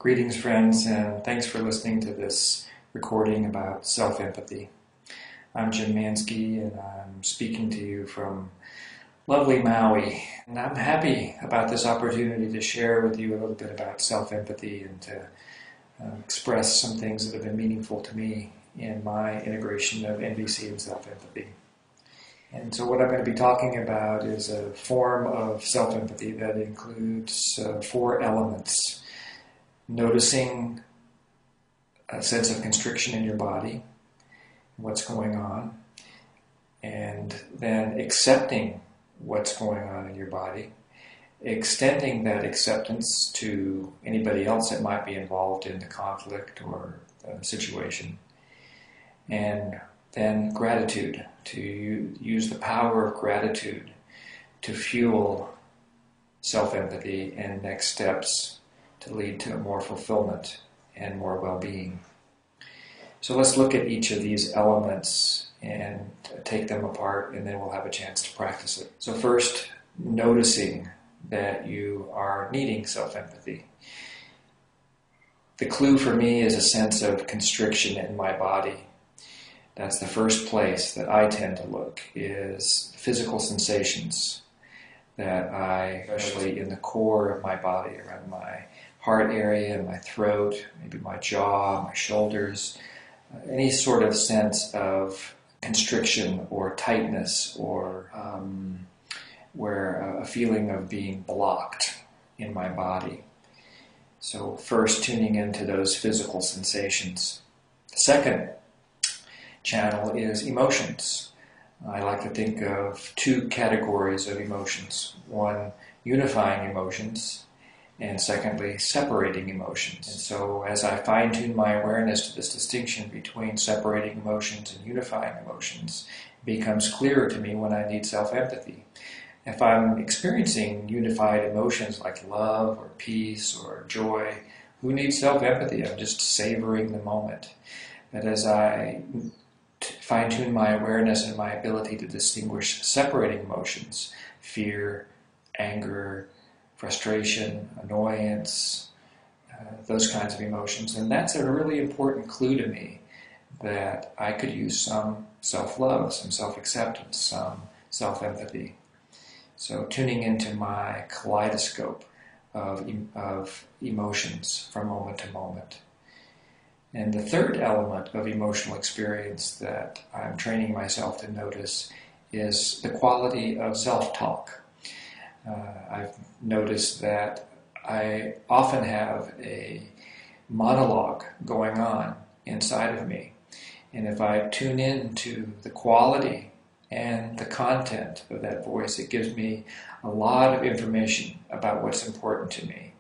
Greetings, friends, and thanks for listening to this recording about self-empathy. I'm Jim Mansky, and I'm speaking to you from lovely Maui. And I'm happy about this opportunity to share with you a little bit about self-empathy and to express some things that have been meaningful to me in my integration of NVC and self-empathy. And so what I'm going to be talking about is a form of self-empathy that includes 4 elements. Noticing a sense of constriction in your body, what's going on, and then accepting what's going on in your body, extending that acceptance to anybody else that might be involved in the conflict or the situation, and then gratitude, to use the power of gratitude to fuel self-empathy and next steps to lead to more fulfillment and more well-being. So let's look at each of these elements and take them apart, and then we'll have a chance to practice it. So first, noticing that you are needing self-empathy. The clue for me is a sense of constriction in my body. That's the first place that I tend to look, is physical sensations that especially in the core of my body, around my heart area, my throat, maybe my jaw, my shoulders, any sort of sense of constriction or tightness or where a feeling of being blocked in my body. So first, tuning into those physical sensations. The second channel is emotions. I like to think of 2 categories of emotions. One, unifying emotions, and secondly, separating emotions. And so as I fine-tune my awareness to this distinction between separating emotions and unifying emotions, it becomes clearer to me when I need self-empathy. If I'm experiencing unified emotions like love or peace or joy, who needs self-empathy? I'm just savoring the moment. But as I fine-tune my awareness and my ability to distinguish separating emotions, fear, anger, frustration, annoyance, those kinds of emotions. And that's a really important clue to me that I could use some self-love, some self-acceptance, some self-empathy. So tuning into my kaleidoscope of emotions from moment to moment. And the third element of emotional experience that I'm training myself to notice is the quality of self-talk. I've noticed that I often have a monologue going on inside of me. And if I tune in to the quality and the content of that voice, it gives me a lot of information about what's important to me.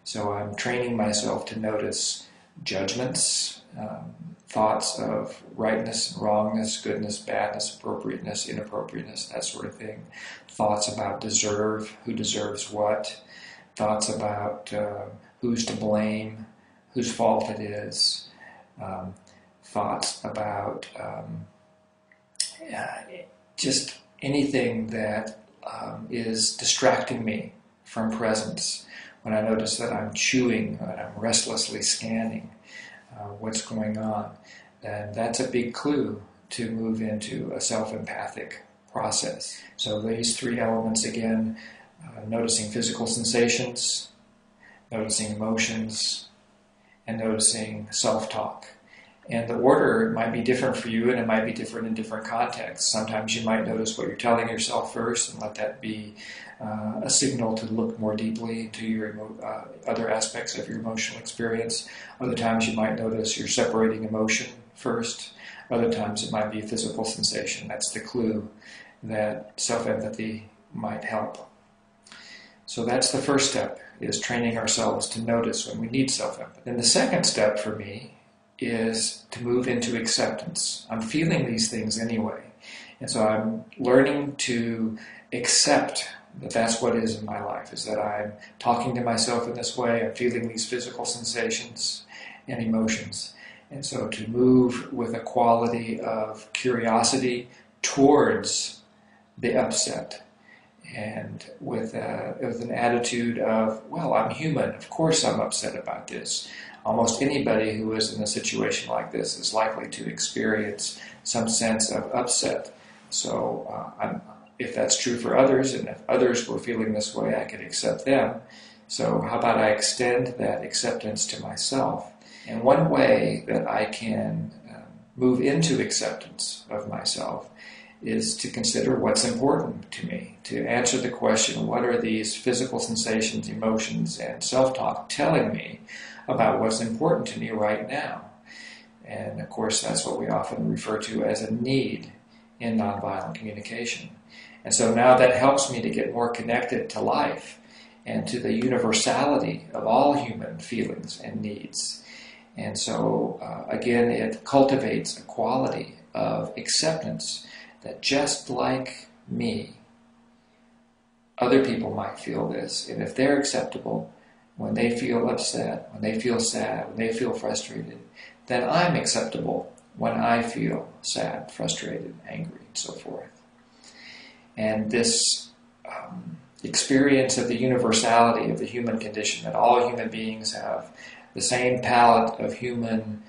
So I'm training myself to notice judgments, thoughts of rightness and wrongness, goodness, badness, appropriateness, inappropriateness, that sort of thing. Thoughts about deserve, who deserves what. Thoughts about who's to blame, whose fault it is. Thoughts about just anything that is distracting me from presence. When I notice that I'm chewing, that I'm restlessly scanning what's going on, then that's a big clue to move into a self-empathic process. So these 3 elements again, noticing physical sensations, noticing emotions, and noticing self-talk. And the order might be different for you, and it might be different in different contexts. Sometimes you might notice what you're telling yourself first and let that be a signal to look more deeply into your other aspects of your emotional experience. Other times you might notice you're separating emotion first. Other times it might be a physical sensation. That's the clue that self-empathy might help. So that's the first step, is training ourselves to notice when we need self-empathy. Then the second step for me is to move into acceptance. I'm feeling these things anyway. And so I'm learning to accept that that's what is in my life, is that I'm talking to myself in this way, I'm feeling these physical sensations and emotions. And so to move with a quality of curiosity towards the upset and with an attitude of, well, I'm human, of course I'm upset about this. Almost anybody who is in a situation like this is likely to experience some sense of upset. So if that's true for others, and if others were feeling this way, I could accept them. So how about I extend that acceptance to myself? And one way that I can move into acceptance of myself is to consider what's important to me, to answer the question, what are these physical sensations, emotions, and self-talk telling me about what's important to me right now? And of course, that's what we often refer to as a need in nonviolent communication. And so now that helps me to get more connected to life and to the universality of all human feelings and needs. And so, again, it cultivates a quality of acceptance that just like me, other people might feel this. And if they're acceptable, when they feel upset, when they feel sad, when they feel frustrated, then I'm acceptable when I feel sad, frustrated, angry, and so forth. And this experience of the universality of the human condition, that all human beings have the same palette of human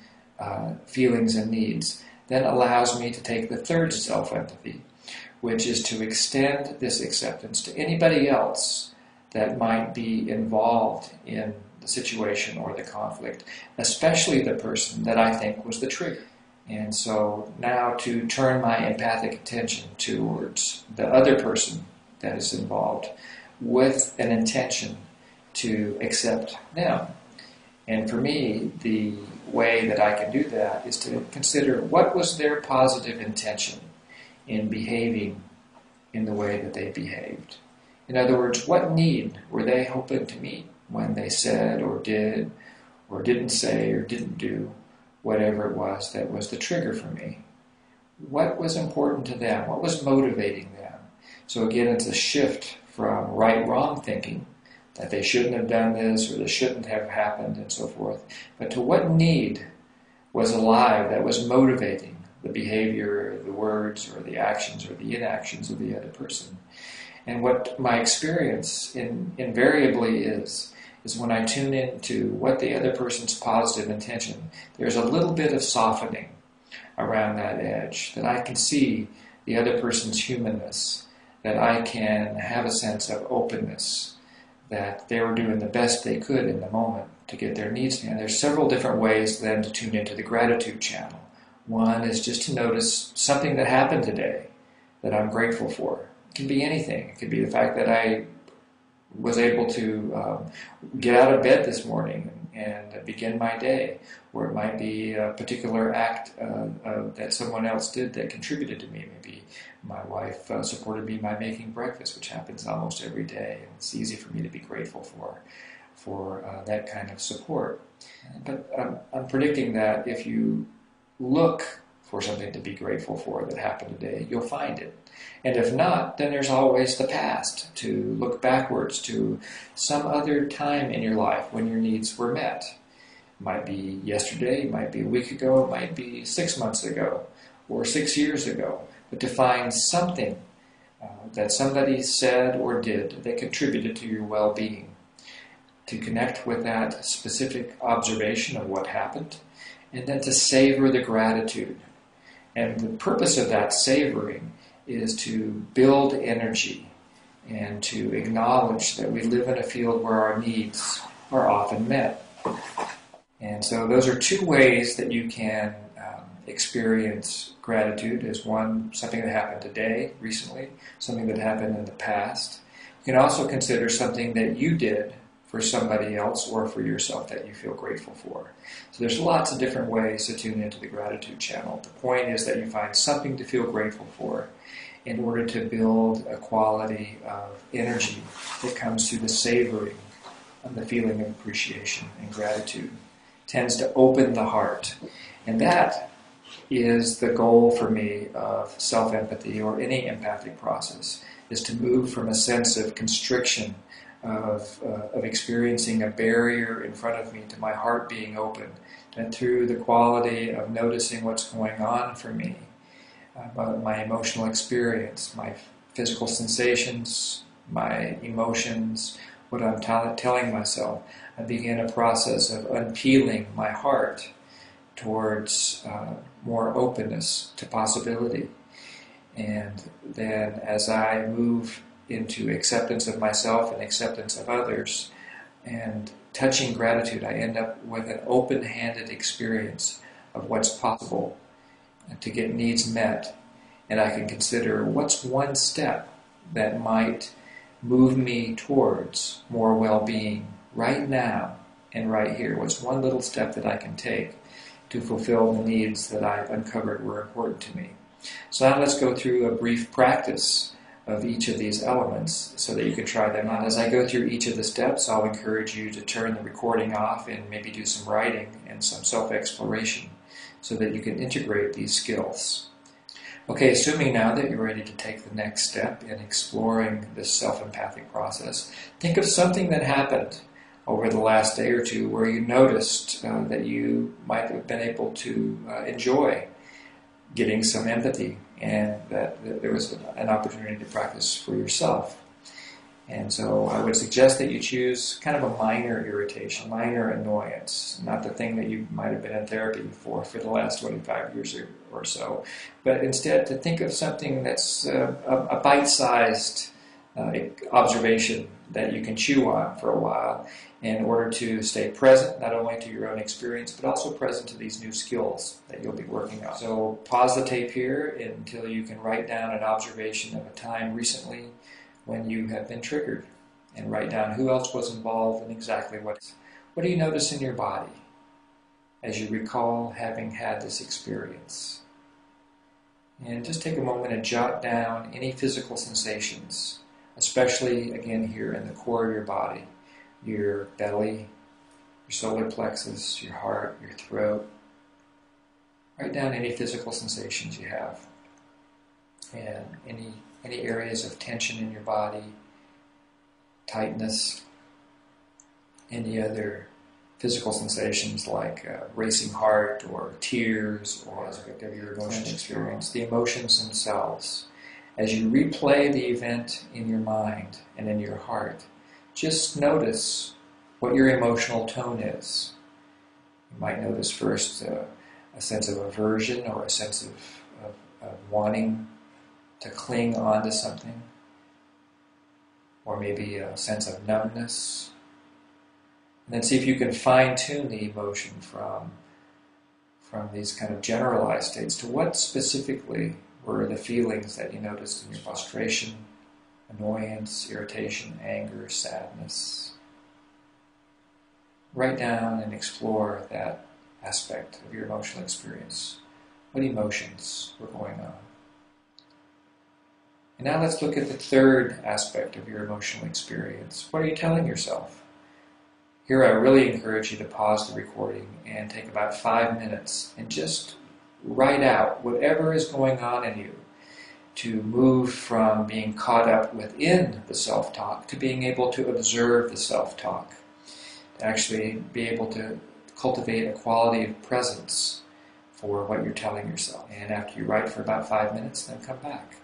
feelings and needs, then allows me to take the third self-empathy, which is to extend this acceptance to anybody else that might be involved in the situation or the conflict, especially the person that I think was the trigger. And so now to turn my empathic attention towards the other person that is involved with an intention to accept them. And for me, the way that I can do that is to consider what was their positive intention in behaving in the way that they behaved. In other words, what need were they hoping to meet when they said or did or didn't say or didn't do whatever it was that was the trigger for me? What was important to them? What was motivating them? So again, it's a shift from right-wrong thinking, that they shouldn't have done this or this shouldn't have happened and so forth, but to what need was alive that was motivating the behavior, the words, or the actions, or the inactions of the other person. And what my experience invariably is when I tune into what the other person's positive intention, there's a little bit of softening around that edge, that I can see the other person's humanness, that I can have a sense of openness, that they were doing the best they could in the moment to get their needs met. There's several different ways then to tune into the gratitude channel. One is just to notice something that happened today that I'm grateful for. It can be anything. It could be the fact that I was able to get out of bed this morning and begin my day, or it might be a particular act that someone else did that contributed to me. Maybe my wife supported me by making breakfast, which happens almost every day, and it's easy for me to be grateful for that kind of support. But I'm predicting that if you look for something to be grateful for that happened today, you'll find it. And if not, then there's always the past, to look backwards to some other time in your life when your needs were met. It might be yesterday, it might be a week ago, it might be 6 months ago, or 6 years ago. But to find something that somebody said or did that contributed to your well-being, to connect with that specific observation of what happened, and then to savor the gratitude. And the purpose of that savoring is to build energy and to acknowledge that we live in a field where our needs are often met. And so those are two ways that you can experience gratitude. As one, something that happened today, recently, something that happened in the past. You can also consider something that you did for somebody else or for yourself that you feel grateful for. So there's lots of different ways to tune into the gratitude channel. The point is that you find something to feel grateful for in order to build a quality of energy that comes through the savoring of the feeling of appreciation and gratitude. It tends to open the heart. And that is the goal for me of self-empathy or any empathic process, is to move from a sense of constriction, of experiencing a barrier in front of me, to my heart being open, and through the quality of noticing what's going on for me, my emotional experience, my physical sensations, my emotions, what I'm telling myself. I begin a process of unpeeling my heart towards more openness to possibility. And then as I move into acceptance of myself and acceptance of others and touching gratitude, I end up with an open-handed experience of what's possible to get needs met. And I can consider what's one step that might move me towards more well-being right now and right here. What's one little step that I can take to fulfill the needs that I've uncovered were important to me. So now let's go through a brief practice of each of these elements so that you can try them out. As I go through each of the steps, I'll encourage you to turn the recording off and maybe do some writing and some self-exploration so that you can integrate these skills. Okay, assuming now that you're ready to take the next step in exploring this self-empathic process, think of something that happened over the last day or two where you noticed that you might have been able to enjoy getting some empathy and that there was an opportunity to practice for yourself. And so I would suggest that you choose kind of a minor irritation, minor annoyance, not the thing that you might have been in therapy for the last 25 years or so, but instead to think of something that's a bite-sized observation that you can chew on for a while in order to stay present, not only to your own experience, but also present to these new skills that you'll be working on. So pause the tape here until you can write down an observation of a time recently when you have been triggered, and write down who else was involved and exactly what. What do you notice in your body as you recall having had this experience? And just take a moment and jot down any physical sensations, especially again here in the core of your body, your belly, your solar plexus, your heart, your throat. Write down any physical sensations you have and any areas of tension in your body, tightness, any other physical sensations like racing heart or tears or aspect of your emotional experience, the emotions themselves. As you replay the event in your mind and in your heart, just notice what your emotional tone is. You might notice first a sense of aversion or a sense of wanting to cling on to something, or maybe a sense of numbness. And then see if you can fine-tune the emotion from these kind of generalized states to what specifically were the feelings that you noticed in your frustration, annoyance, irritation, anger, sadness. Write down and explore that aspect of your emotional experience. What emotions were going on? And now let's look at the third aspect of your emotional experience. What are you telling yourself? Here I really encourage you to pause the recording and take about 5 minutes and just write out whatever is going on in you to move from being caught up within the self-talk to being able to observe the self-talk, to actually be able to cultivate a quality of presence for what you're telling yourself. And after you write for about 5 minutes, then come back.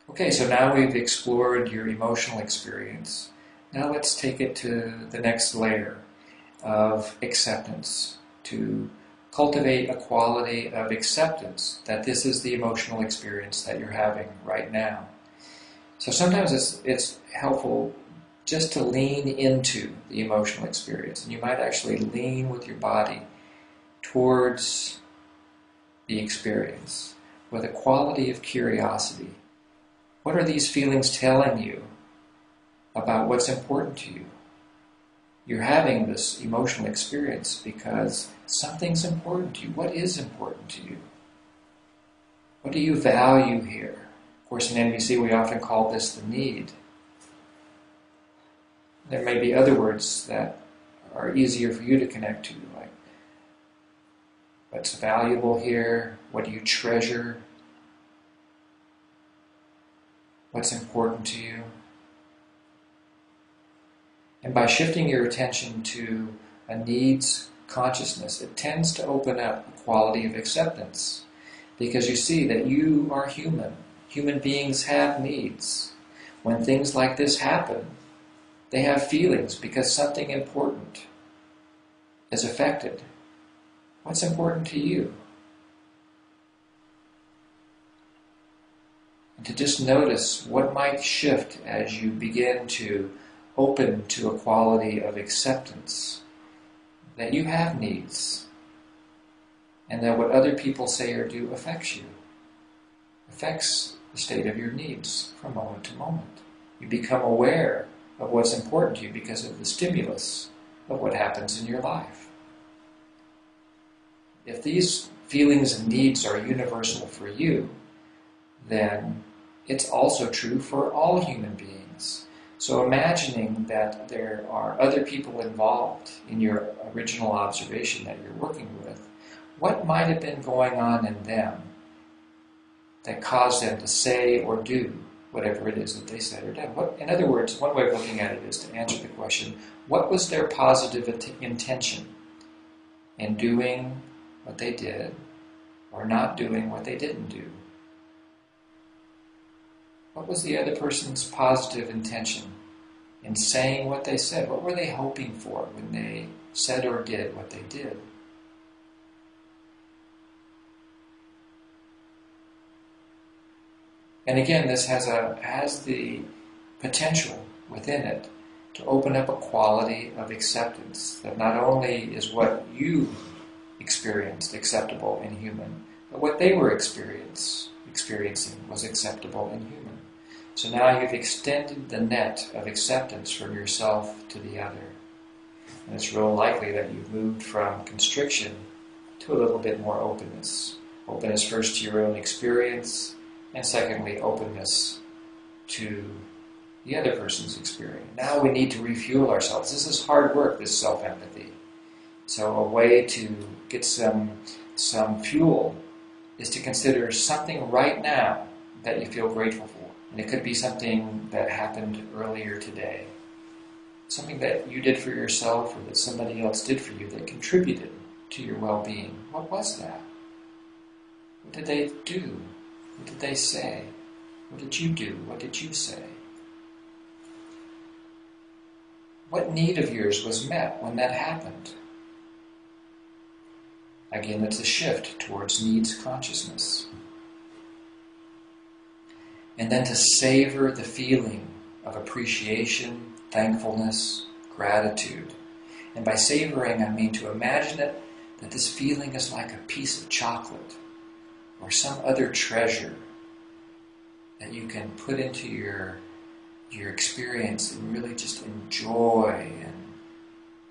Okay, so now we've explored your emotional experience. Now let's take it to the next layer of acceptance, to cultivate a quality of acceptance that this is the emotional experience that you're having right now. So sometimes it's helpful just to lean into the emotional experience, and you might actually lean with your body towards the experience with a quality of curiosity. What are these feelings telling you about what's important to you? You're having this emotional experience because something's important to you. What is important to you? What do you value here? Of course, in NVC we often call this the need. There may be other words that are easier for you to connect to, like what's valuable here, what do you treasure, what's important to you. And by shifting your attention to a needs consciousness, it tends to open up a quality of acceptance because you see that you are human Human beings have needs. When things like this happen, they have feelings because something important is affected. What's important to you? And to just notice what might shift as you begin to open to a quality of acceptance that you have needs and that what other people say or do affects you, affects the state of your needs from moment to moment. You become aware of what's important to you because of the stimulus of what happens in your life. If these feelings and needs are universal for you, then it's also true for all human beings. So imagining that there are other people involved in your original observation that you're working with, what might have been going on in them that caused them to say or do whatever it is that they said or did? In other words, one way of looking at it is to answer the question, what was their positive intention in doing what they did or not doing what they didn't do? What was the other person's positive intention in saying what they said? What were they hoping for when they said or did what they did? And again, this has the potential within it to open up a quality of acceptance that not only is what you experienced acceptable and human, but what they were experiencing was acceptable and human. So now you've extended the net of acceptance from yourself to the other. And it's real likely that you've moved from constriction to a little bit more openness. Openness first to your own experience, and secondly, openness to the other person's experience. Now we need to refuel ourselves. This is hard work, this self-empathy. So a way to get some fuel is to consider something right now that you feel grateful for. And it could be something that happened earlier today. Something that you did for yourself or that somebody else did for you that contributed to your well-being. What was that? What did they do? What did they say? What did you do? What did you say? What need of yours was met when that happened? Again, it's a shift towards needs consciousness. And then to savor the feeling of appreciation, thankfulness, gratitude. And by savoring, I mean to imagine it that this feeling is like a piece of chocolate or some other treasure that you can put into your experience and really just enjoy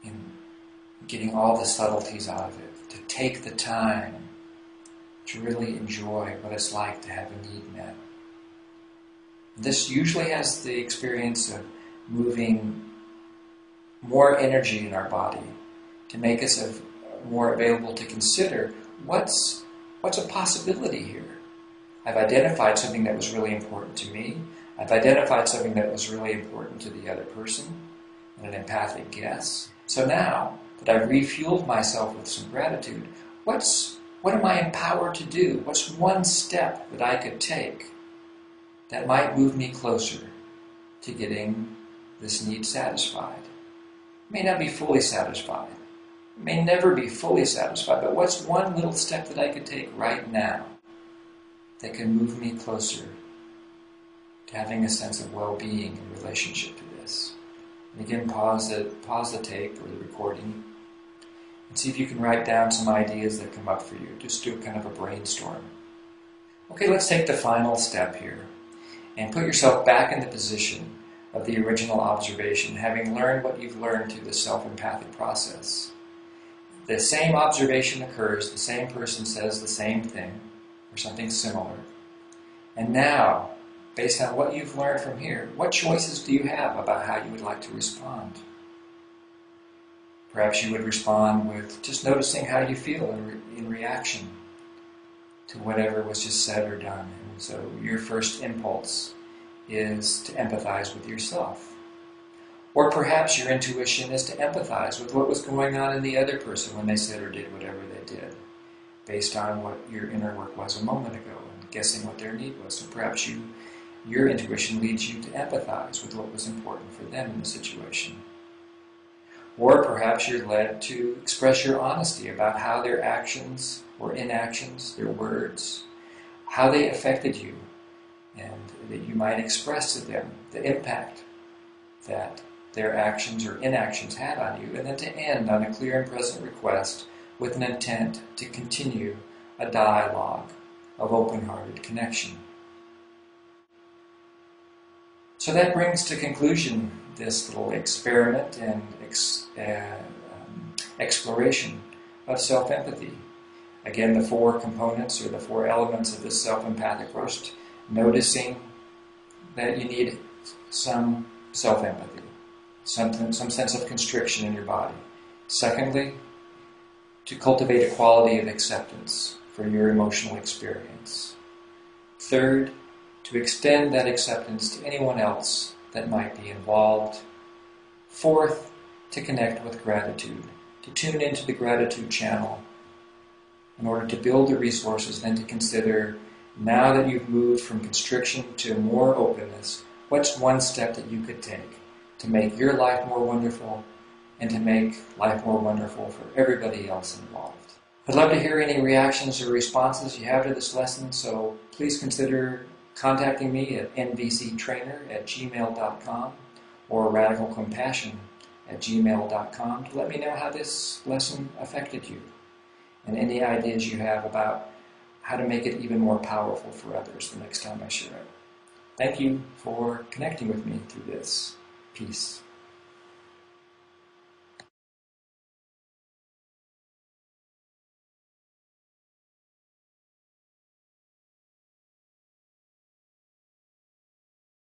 and getting all the subtleties out of it. To take the time to really enjoy what it's like to have a need met. This usually has the experience of moving more energy in our body to make us more available to consider what's a possibility here. I've identified something that was really important to me. I've identified something that was really important to the other person, an empathic guess. So now that I've refueled myself with some gratitude, what am I empowered to do? What's one step that I could take that might move me closer to getting this need satisfied? It may not be fully satisfied. It may never be fully satisfied, but what's one little step that I could take right now that can move me closer to having a sense of well-being in relationship to this? And again, pause the tape or the recording and see if you can write down some ideas that come up for you. Just do kind of a brainstorm. Okay, let's take the final step here and put yourself back in the position of the original observation, having learned what you've learned through the self-empathic process. The same observation occurs, the same person says the same thing, or something similar. And now, based on what you've learned from here, what choices do you have about how you would like to respond? Perhaps you would respond with just noticing how you feel in reaction to whatever was just said or done. And so your first impulse is to empathize with yourself. Or perhaps your intuition is to empathize with what was going on in the other person when they said or did whatever they did, based on what your inner work was a moment ago. And guessing what their need was. So perhaps your intuition leads you to empathize with what was important for them in the situation. Or perhaps you're led to express your honesty about how their actions or inactions, their words, how they affected you, and that you might express to them the impact that their actions or inactions had on you, and then to end on a clear and present request with an intent to continue a dialogue of open-hearted connection. So that brings to conclusion this little experiment and exploration of self-empathy. Again, the 4 components or the 4 elements of this self-empathic roast: noticing that you need some self-empathy, some sense of constriction in your body. Secondly, to cultivate a quality of acceptance for your emotional experience. Third, to extend that acceptance to anyone else that might be involved. Fourth, to connect with gratitude, to tune into the gratitude channel in order to build the resources, then to consider, now that you've moved from constriction to more openness, what's one step that you could take to make your life more wonderful and to make life more wonderful for everybody else involved. I'd love to hear any reactions or responses you have to this lesson, so please consider contacting me at nvctrainer@gmail.com or radicalcompassion@gmail.com to let me know how this lesson affected you and any ideas you have about how to make it even more powerful for others the next time I share it. Thank you for connecting with me through this. Peace.